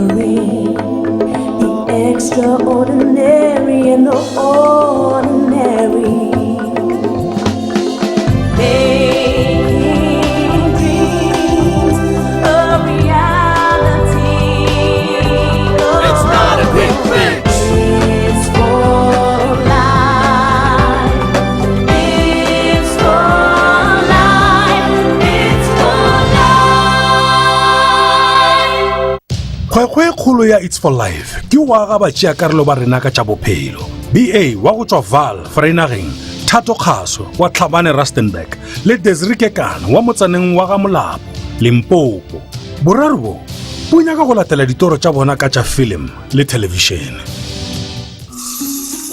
conquering the extraordinary and the ordinary. Making dreams a reality. It's not a quick fix. It's for life. It's for life. It's for life. Kgwekgwe kgolo ya It's for Life ke wa ga ba tšeakarolo ba rena ka tša bophelo. B.A wa go tšwa Vereeniging, Thato Kgaswe wa Tlhabane Rustenburg le Dezry wa motsaneng wa Ga-Molapo, Limpopo. Boraro bo bo nyaka go latela ditoro tša bona ka tša film le television.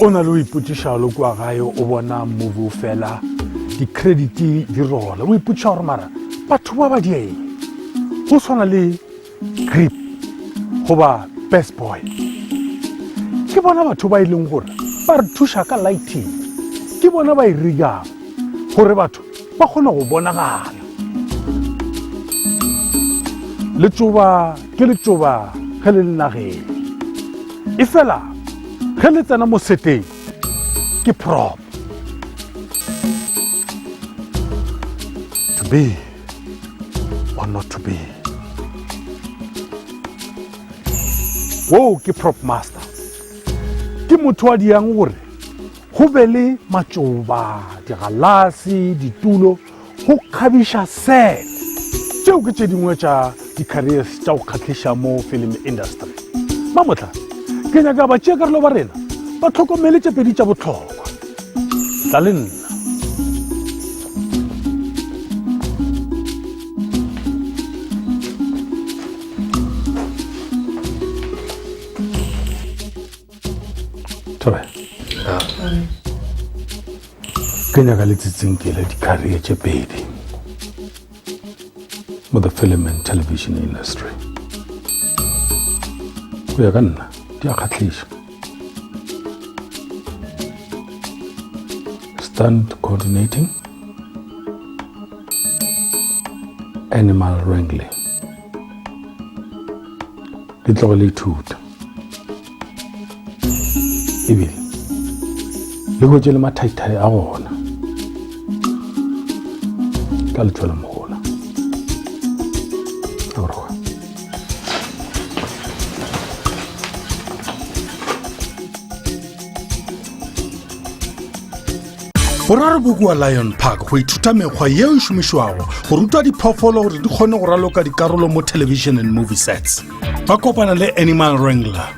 O na le o ipotšiša lo kwa gae o bona movie fela di-credit di rola o ipotšiša gore mara batho ba ba dieng go swana le grip goba best boy ke bona batho ba ileng gore ba re thuša ka lighting ke bona ba irigang gore batho ba kgone go bonagala letsoba ke letsoba ge le lenageng e fela ge le tsena mo seteng ke prop to be or not to be. Wo ke prop master ke motho wa diang gore go be le matsoba digalase ditulo go kgabiša set tšeo ke tše dingwe tša di-careers tša go kgatlhiša mo film industry mamotla ke nyaka ba tšeakarolo ba rena ba tlhokomele tše pedi tša bohlokwa tla le nna ke nyaka le tsitsinkele di-career tše pedi mo the film and television industry go ya ka nna di a kgatlhiša stunt coordinating, animal wrangling di tlogo le ithuta ebile le go tšele mathaithai a gona ka letšwela mogola a borwa boraro bo kua Lion Park go ithuta mekgwa yeo e šomišwago go ruta diphoofolo gore di kgone go raloka dikarolo mo television and movie sets ba kopana le animal wrangler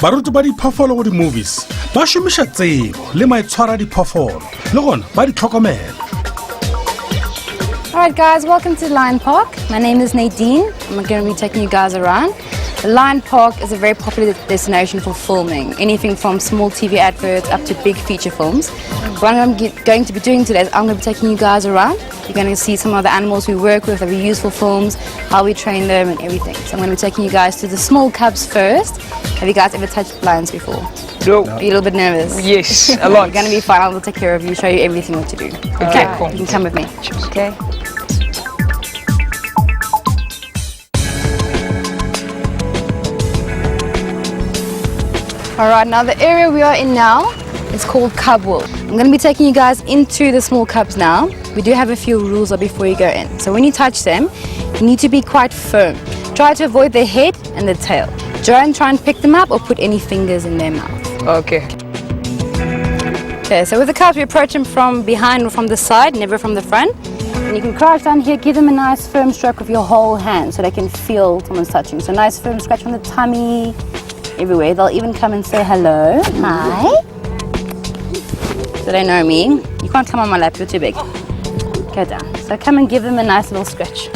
baruti ba diphoofolo go di-movies ba šomiša tsebo le maitshwara diphoofolo le gona ba di tlhokomela. Alright guys, welcome to Lion Park. My name is Nadine. I'm going to be taking you guys around. The Lion Park is a very popular destination for filming, anything from small TV adverts up to big feature films. What I'm going to be doing today is I'm going to be taking you guys around. You're going to see some of the animals we work with that we use for films, how we train them and everything. So I'm going to be taking you guys to the small cubs first. Have you guys ever touched lions before? No. Are you a little bit nervous? Yes, a lot. You're going to be fine. I will take care of you, show you everything what to do. Okay, cool. You can come with me. Okay. Alright, now the area we are in now is called Cub World. I'm going to be taking you guys into the small cubs now. We do have a few rules before you go in. So when you touch them, you need to be quite firm. Try to avoid the head and the tail. Don't try and pick them up or put any fingers in their mouth. Okay. Okay, so with the cubs we approach them from behind or from the side, never from the front. And you can crouch down here, give them a nice firm stroke with your whole hand so they can feel someone's touching. So nice firm scratch from the tummy, everywhere. They'll even come and say hello. Hi. So they know me. You can't come on my lap, you're too big. Go down. So come and give them a nice little scratch.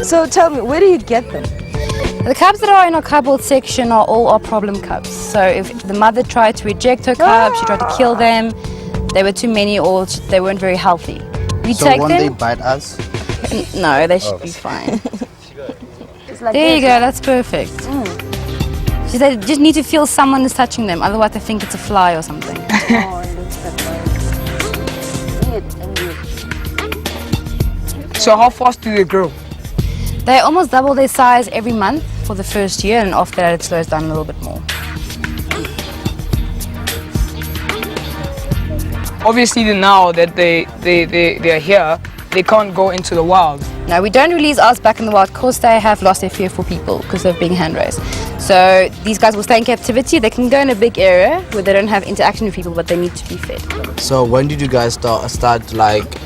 So tell me, where do you get them? The cubs that are in our cub world section are all our problem cubs. So if the mother tried to reject her cubs, she tried to kill them, they were too many or they weren't very healthy. We so take won't them. they bite us? No, they should be fine. There you go, that's perfect. She said just need to feel someone is touching them, otherwise they think it's a fly or something. Oh, it looks that way. So how fast do they grow? They almost double their size every month for the first year, and after that it slows down a little bit more. Obviously, now that they are here, they can't go into the wild. No, we don't release ours back in the wild because they have lost their fear for people because they're being hand raised. So these guys will stay in captivity. They can go in a big area where they don't have interaction with people, but they need to be fed. So when did you guys start like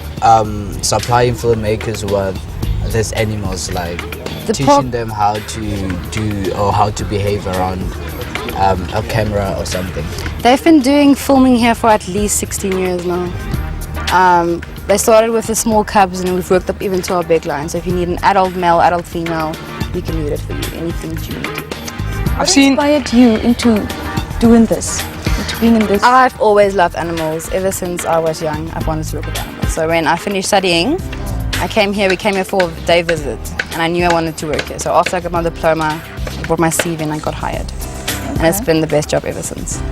supplying filmmakers with these animals, like teaching them how to do or how to behave around a camera or something? They've been doing filming here for at least 16 years now. They started with the small cubs and we've worked up even to our big line. So if you need an adult male, adult female, we can do that for you, anything that you need. What inspired you into doing this, into being in this? I've always loved animals. Ever since I was young, I've wanted to work with animals. So when I finished studying, we came here for a day visit and I knew I wanted to work here. So after I got my diploma, I brought my CV and I got hired. And it's been the best job ever since.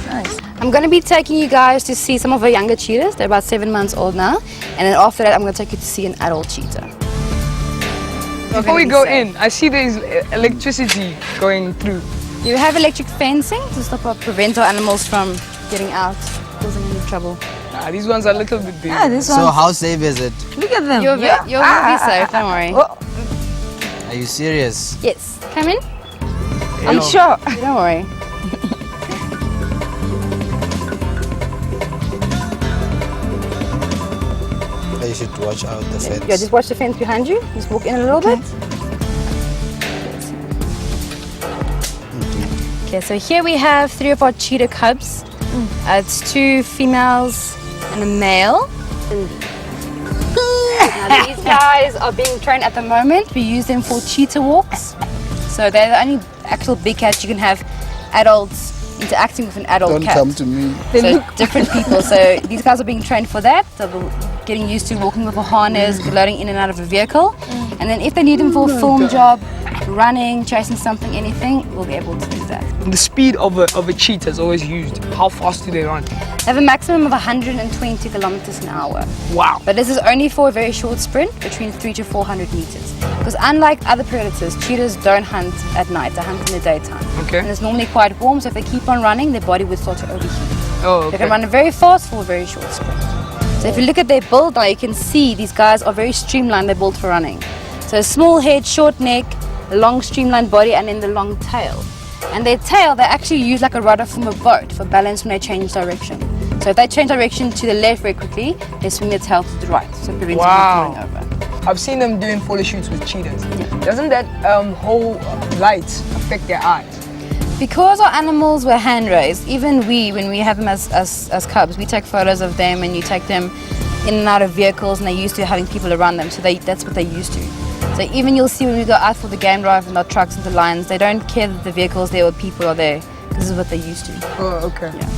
Nice. I'm going to be taking you guys to see some of our younger cheetahs. They're about 7 months old now. And then after that, I'm going to take you to see an adult cheetah. Before we go in, I see there's electricity going through. You have electric fencing to prevent our animals from getting out, causing any trouble. These ones are a little bit big. Yeah, this So one. how safe is it? Look at them. You'll be safe, don't worry. Oh, Are you serious? Yes, come in. I'm sure. Don't worry. You should watch out the fence. Yeah, just watch the fence behind you. Just walk in a little bit. Okay, so here we have 3 of our cheetah cubs. It's 2 females and a male. Now these guys are being trained at the moment. We use them for cheetah walks. So they're the only actual big cats you can have adults interacting with an adult cat. Don't come to me. So different people. So these guys are being trained for that. So they're getting used to walking with a harness, loading in and out of a vehicle. And then if they need them for a film job, running, chasing something, anything, we'll be able to do that. The speed of a cheetah is always used. How fast do they run? They have a maximum of 120 kilometers an hour. Wow. But this is only for a very short sprint, between 300 to 400 meters. Because unlike other predators, cheetahs don't hunt at night, they hunt in the daytime. Okay. And it's normally quite warm, so if they keep on running, their body would start to overheat. Oh, They okay. can run very fast for a very short sprint. So if you look at their build now, you can see these guys are very streamlined, they're built for running. So a small head, short neck, a long streamlined body, and then the long tail. And their tail, they actually use like a rudder from a boat for balance when they change direction. So if they change direction to the left very quickly, they swing their tail to the right, so it prevents Wow. them from falling over. I've seen them doing photo shoots with cheetahs. Doesn't that whole light affect their eyes? Because our animals were hand raised, even we, when we have them as cubs, we take photos of them and you take them in and out of vehicles and they're used to having people around them, so that's what they're used to. So even you'll see when we go out for the game drive and our trucks and the lines, they don't care that the vehicles there or people are there. This is what they're used to. Oh, okay. Yeah.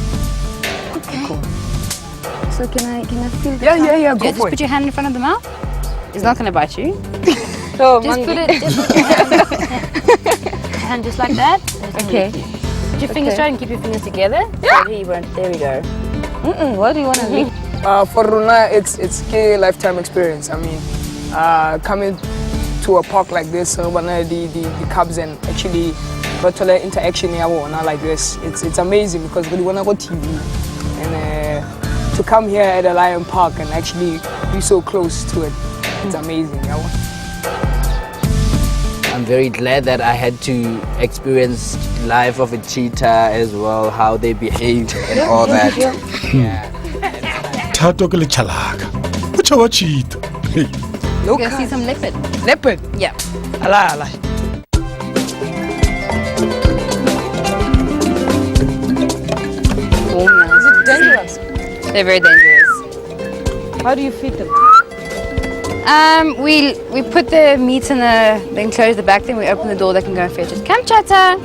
Okay. So can I feel the Yeah, go Just for put it. your hand in front of the mouth. It's not going to bite you. Oh, Just put your hand just like that. Okay. Put your fingers straight and keep your fingers together. Yeah. So there we go. What do you want to do? For Runa, it's a lifetime experience. I mean, coming to a park like this, the cubs and actually total interaction here like this, it's amazing because we want to go TV and to come here at a lion park and actually be so close to it, it's amazing. I'm very glad that I had to experience life of a cheetah as well, how they behave and all that. Thato ke lechalaka. O tšhaba cheetah. Hey. You're going to see some leopard. Leopard. Yeah. Ala. Is it dangerous? They're very dangerous. How do you feed them? We put the meat in the enclosure at the back, then we open the door, they can go and fetch it. Come, Cheetah.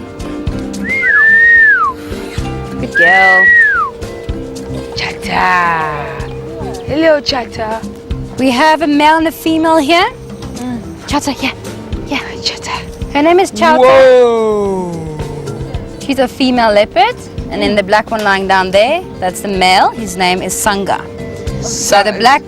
Good girl. Cheetah. Hello, Cheetah. We have a male and a female here. Cheetah, yeah, Cheetah. Her name is Cheetah. Whoa. She's a female leopard, and then the black one lying down there, that's the male. His name is Sanga. So the black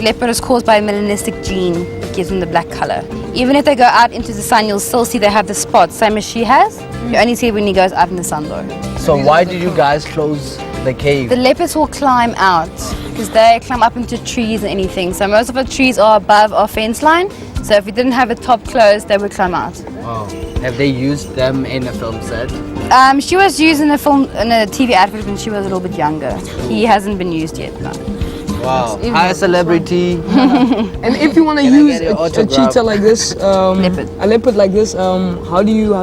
leopard is caused by a melanistic gene gives them the black color. Even if they go out into the sun, you'll still see they have the spots, same as she has. You only see it when he goes out in the sun though. So why did you guys close the cave? The leopards will climb out because they climb up into trees and anything. So most of the trees are above our fence line. So if we didn't have the top closed, they would climb out. Wow. Have they used them in a film set? She was used in a TV advert when she was a little bit younger. He hasn't been used yet, no. Wow. Hi, celebrity. And if you want to use a cheetah like this, Leopard. a leopard like this, how do you?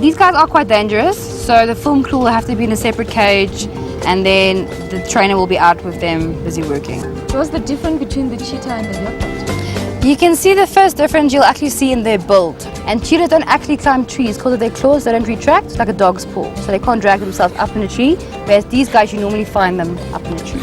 These guys are quite dangerous, so the film crew will have to be in a separate cage, and then the trainer will be out with them busy working. What's the difference between the cheetah and the leopard? You can see the first difference you'll actually see in their build. And cheetahs don't actually climb trees because of their claws, they don't retract. It's like a dog's paw, so they can't drag themselves up in a tree, whereas these guys, you normally find them up in a tree.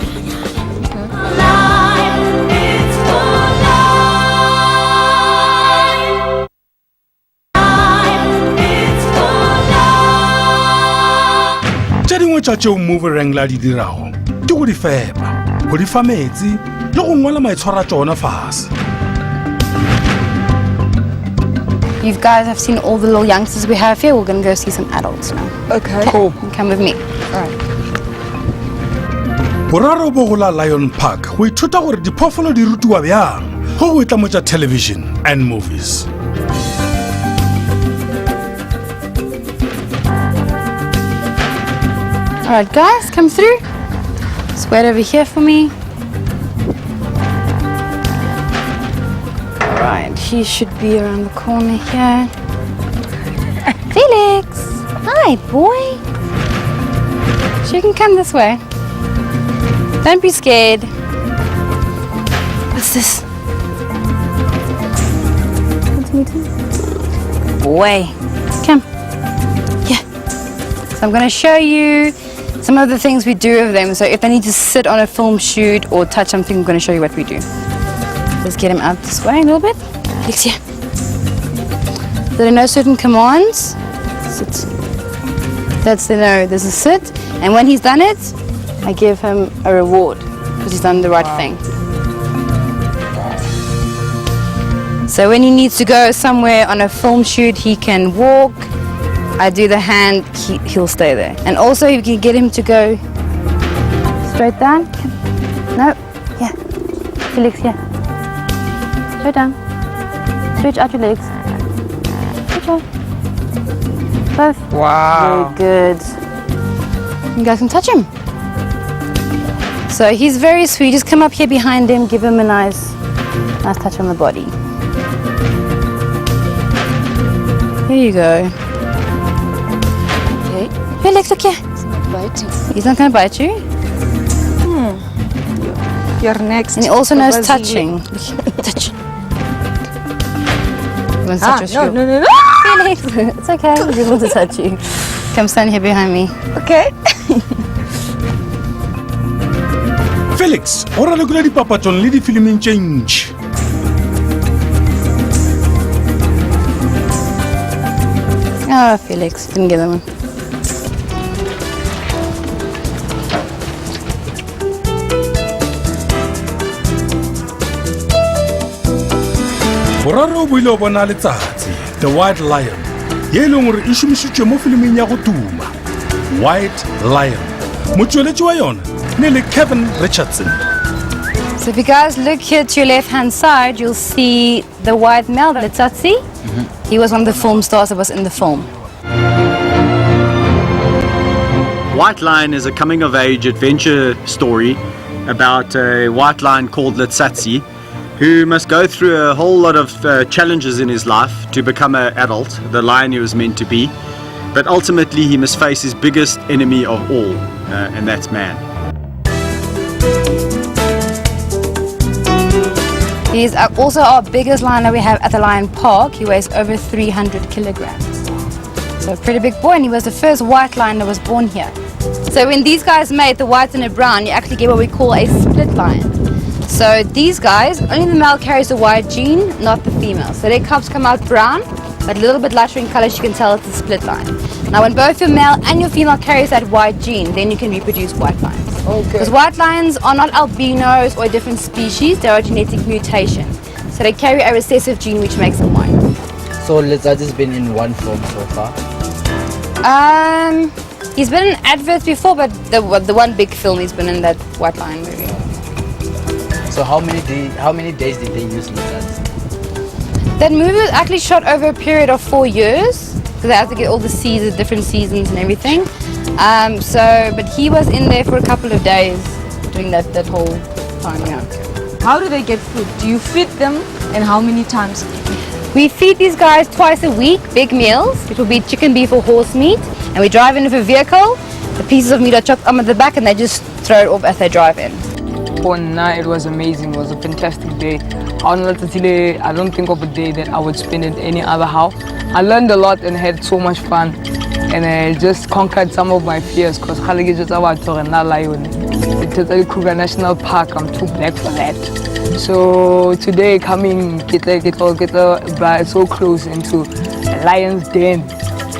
tša dingwe tša tšeo movie wrangler di dirago ke go di fepa, go di fa metsi le go ngwala maitshwaro a tšona fase. You guys have seen all the little youngsters we have here. We're going to go see some adults now. Okay. Cool. Come with me. Boraro bo go la Lion Park go ithuta gore diphoofolo di rutiwa bjang go go itlamo tša television and movies. All right, guys, come through. Just wait over here for me. All right, he should be around the corner here. Felix! Hi, boy. So you can come this way. Don't be scared. What's this? Boy, come. Yeah. So I'm going to show you some of the things we do with them. So if they need to sit on a film shoot or touch something, I'm going to show you what we do. Let's get him out this way a little bit. Felix, here. There are no certain commands. Sit. That's the no, there's a sit. And when he's done it, I give him a reward because he's done the right thing. So when he needs to go somewhere on a film shoot, he can walk. I do the hand, he'll stay there. And also you can get him to go straight down. No, yeah. Felix, yeah. Straight down. Stretch out your legs. Stretch out. Both. Wow. Very good. You guys can touch him. So he's very sweet. Just come up here behind him, give him a nice touch on the body. Here you go. Okay. Felix, look here. He's not going to bite you. You're next. And he also knows touching. Touch. No. Felix, it's okay. He's able to touch you. Come stand here behind me. Okay. Felix, o ra lekula dipapatsong le difiliming tše ntši. Oh, Felix, didn't get that one. Boraro o boile o bona letsatsi, The White Lion, ye e leng gore e šomišitšwe mo filiming ya go tuma, White Lion. Motšweletši wa yona ne le Kevin Richardson. So if you guys look here to your left-hand side, you'll see the white male, Letsatsi. He was one of the film stars that was in the film. White Lion is a coming-of-age adventure story about a white lion called Letsatsi, who must go through a whole lot of challenges in his life to become an adult, the lion he was meant to be. But ultimately he must face his biggest enemy of all, and that's man. He's also our biggest lion that we have at the Lion Park. He weighs over 300 kilograms. So a pretty big boy, and he was the first white lion that was born here. So when these guys mate, the white and the brown, you actually get what we call a split lion. So these guys, only the male carries the white gene, not the female. So their cubs come out brown, but a little bit lighter in color, you can tell it's a split lion. Now when both your male and your female carries that white gene, then you can reproduce white lions. Because white lions are not albinos or a different species, they are a genetic mutation. So they carry a recessive gene which makes them white. So Lizard has been in one film so far. He's been in adverts before, but the one big film he's been in, that white lion movie. So how many days did they use lizards? That movie was actually shot over a period of 4 years, because they had to get all the seasons, different seasons and everything. But he was in there for a couple of days doing that whole time, yeah. How do they get food? Do you feed them, and how many times? We feed these guys twice a week, big meals, which will be chicken, beef or horse meat. And we drive in with a vehicle, the pieces of meat are chopped up at the back and they just throw it off as they drive in. For now, it was amazing. It was a fantastic day. I don't think of a day that I would spend it any other how. I learned a lot and had so much fun. And I just conquered some of my fears because it's a Kruger National Park. I'm too black for that. So today coming get so close into a lion's den.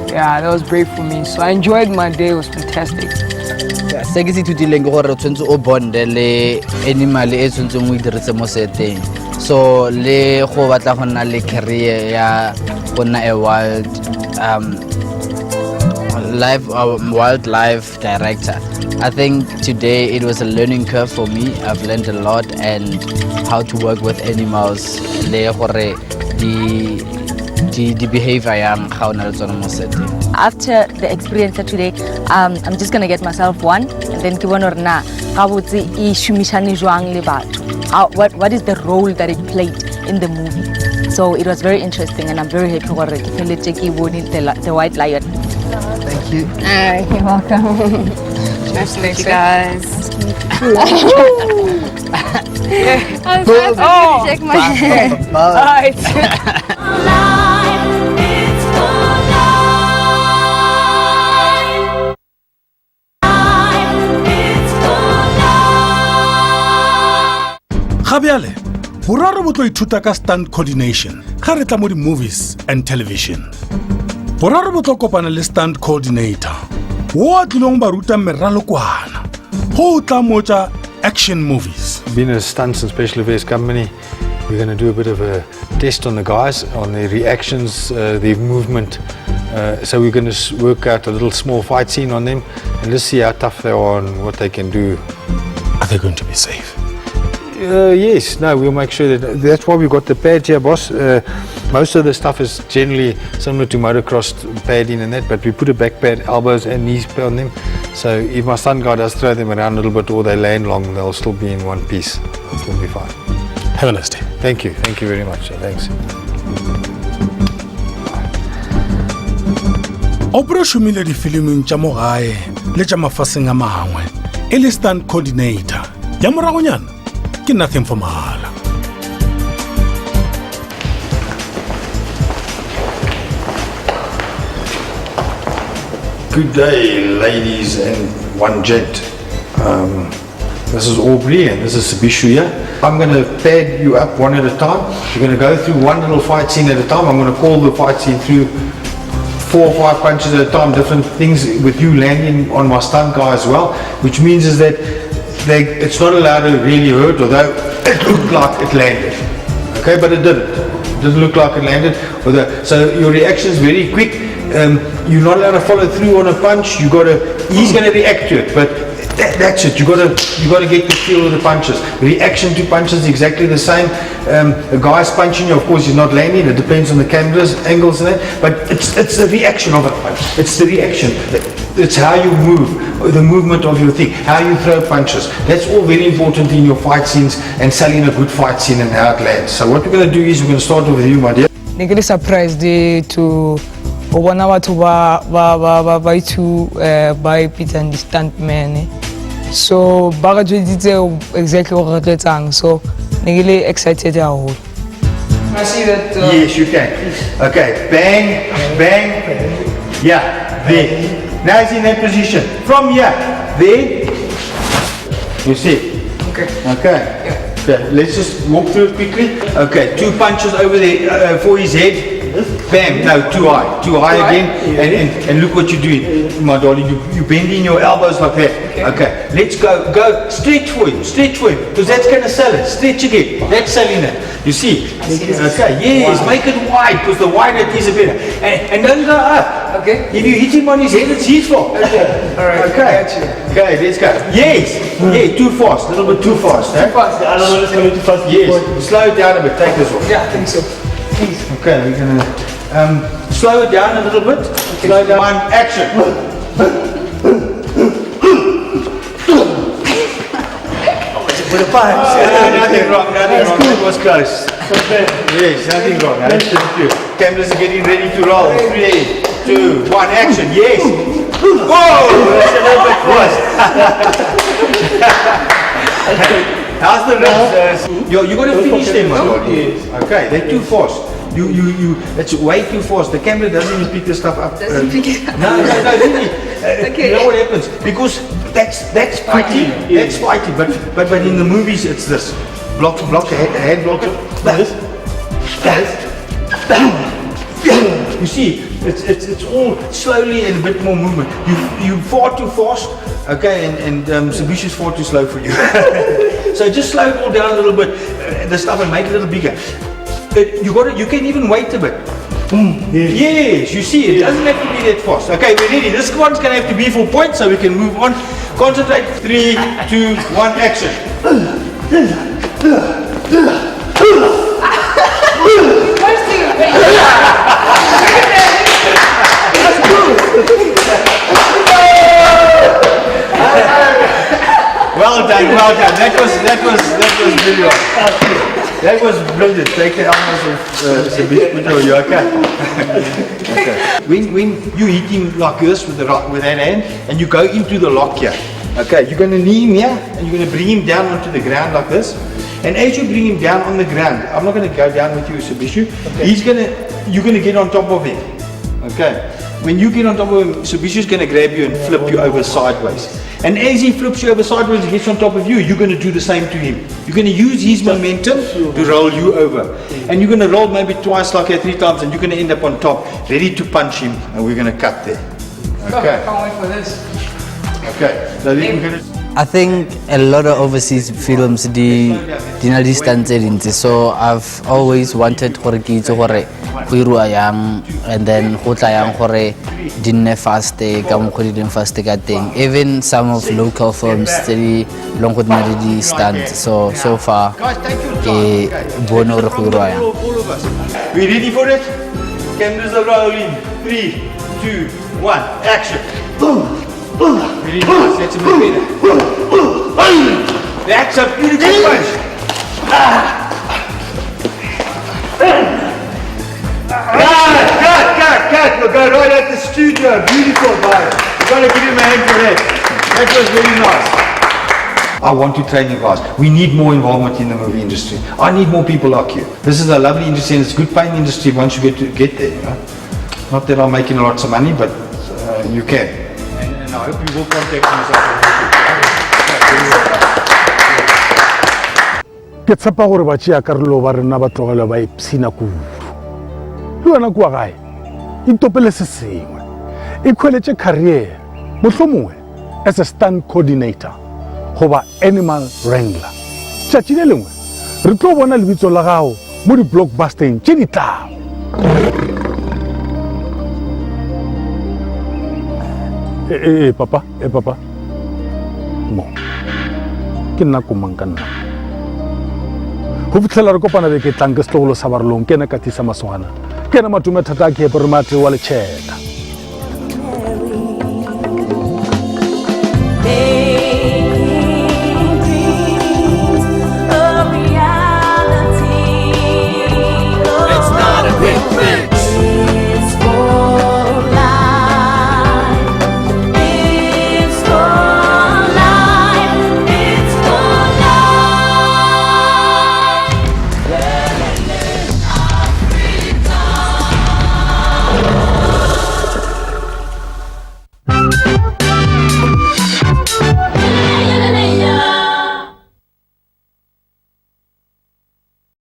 Yeah, that was brave for me. So I enjoyed my day. It was fantastic. Se ke se ithutile ke gore o tshwantse o bonde le animal e tshwantseng o e dirise mo seteng. So le go batla go nna le career ya go nna a wildlife director. I think today it was a learning curve for me. I've learned a lot and how to work with animals. Le gore the behavior yang ga ona le tsona mo seteng. After the experience today, I'm just gonna get myself one, and then ke bona gore na ga botse e shumishane jwang le batho. What is the role that it played in the movie? So it was very interesting, and I'm very happy gore ke feletse ke bone the white lion. Thank you. You're welcome. Nice to meet you guys. I'm so happy to shake my hand. Gabriele, boraro bo tlo ithuta ka stunt coordination ga re tla mo di-movies and television. Boraro bo tlo kopana le stunt coordinator wo a tlileng ba ruta meralokwana go tla motsa action movies. Being a stunts and special effects company, we're going to do a bit of a test on the guys, on their reactions, their movement. So we're going to work out a little small fight scene on them and let's see how tough they are and what they can do. Are they going to be safe? Yes, no, we'll make sure that's why we've got the pads here, boss. Most of the stuff is generally similar to motocross padding and that, but we put a back pad, elbows and knees on them. So if my stunt guy does throw them around a little bit or they land long, they'll still be in one piece. It'll be fine. Have a nice day. Thank you very much. Thanks. Opera shumile di-filming tša mo gae le tša mafaseng a mangwe e le stunt coordinator ya moragonyana ke nothing for mahala. Good day, ladies and one gent. This is Aubrey and this is Sabishu. I'm going to pad you up one at a time. You're going to go through one little fight scene at a time. I'm going to call the fight scene through 4 or 5 punches at a time, different things with you landing on my stunt guy as well, which means is that it's not allowed to really hurt, although it looked like it landed. Okay, but it didn't. It didn't look like it landed. So your reaction is very quick. You're not allowed to follow through on a punch. He's going to react to it, but that's it. You got to get the feel of the punches. Reaction to punches is exactly the same. A guy's punching you, of course, he's not landing. It depends on the camera's angles and that. But it's the reaction of a punch. It's the reaction. It's how you move, the movement of your thing, how you throw punches. That's all very important in your fight scenes and selling a good fight scene and how it lands. So what we're going to do is we're going to start with you, my dear. I'm really surprised to bona batho ba itu by Peter and the stunt man. So ba ga jweditse exactly what re tletsang. So I'm really excited haholo. Can I see that? Yes, you can. Okay, bang, bang. Yeah, there. Now he's in that position. From here, there. You see? Okay. Okay. Yeah. Okay. Let's just walk through it quickly. Okay, 2 punches over there for his head. Bam, no, too high again, and look what you're doing, my darling, you bending your elbows like that. Okay, let's go stretch for him, because that's going to sell it. Stretch again, that's selling it. You see? Okay, yes, make it wide, because the wider it is, the better. And don't go up. Okay. If you hit him on his head, it's his fault. Okay, alright, okay. got you. Okay, let's go. Yes, yeah, too fast, a little bit too fast. Too fast. The other one is coming too fast. Yes, slow it down a bit, take this off. Yeah, I think so. Please. Okay, we're gonna slow it down a little bit. Slow down. One, action. With a five. Nothing wrong. That was close. Yes, nothing wrong. Cameras are getting ready to roll. 3, 2, 1, action. Yes. Whoa! That's a little bit fast. How's the rest? You got to finish them, my God. Okay, they're too fast. That's way too fast. The camera doesn't even pick the stuff up. Doesn't pick it up. No, really. Okay. You know what happens? Because that's fighting. That's fighting. But in the movies, it's this. Block, hand block. You see, it's all slowly and a bit more movement. You far too fast, okay, and Sabishu's far too slow for you. So just slow it all down a little bit, the stuff, and make it a little bigger. You can even wait a bit. Yes, you see, it doesn't have to be that fast. Okay, we're ready. This one's gonna have to be full point, so we can move on. Concentrate. 3, 2, 1, action. Well done. That was brilliant. That was brilliant. Take the elbows of Seputla. You okay? Okay. When you hit him like this with that hand, and you go into the lock here. Okay, you're going to knee him here, and you're going to bring him down onto the ground like this. And as you bring him down on the ground, I'm not going to go down with you, Sabishu. Okay. You're going to get on top of him. Okay. When you get on top of him, Sabishu's going to grab you and flip you over sideways. And as he flips you over sideways and gets on top of you, you're going to do the same to him. You're going to use his momentum to roll you over. And you're going to roll maybe twice like that, 3 times, and you're going to end up on top, ready to punch him, and we're going to cut there. Okay. Can't wait for this. Okay. So then we're going to... I think a lot of overseas films dina di stunts edinse, so I've always wanted gore ke itse gore go irua yang, and then go tla yang gore dinne fast ka mo go di fast ka teng. Even some of local films tse di long go dina di stunts, so far ke bona gore go irua yang. We ready for it? Cameras are rolling. 3, 2, 1, action. Very nice, that's a bit better. That's a beautiful punch. Cut. We'll go right at the studio. Beautiful, guys. You've got to give him a hand for that. That was very nice. I want to train you guys. We need more involvement in the movie industry. I need more people like you. This is a lovely industry, and it's a good paying industry once you get there. You know? Not that I'm making lots of money, but you can. And I hope you will contact me. Ke tshepa gore ba tšea karolo ba rena ba tlogela ba ipsina kudu le wena kua gae itopele se sengwe e khweletše career mohlomongwe as a stunt coordinator goba animal wrangler. Tšatši le lengwe re tlo bona lebitso la gago mo di-blockbusteng tše di tlago. Papa mo ke nna komang ka nna go fitlhela re kopana beke tlang ke setlogolo sa barelong ke ena Katisa Masogana ke ena Matume Thato Kgaswe wa le Cheetah.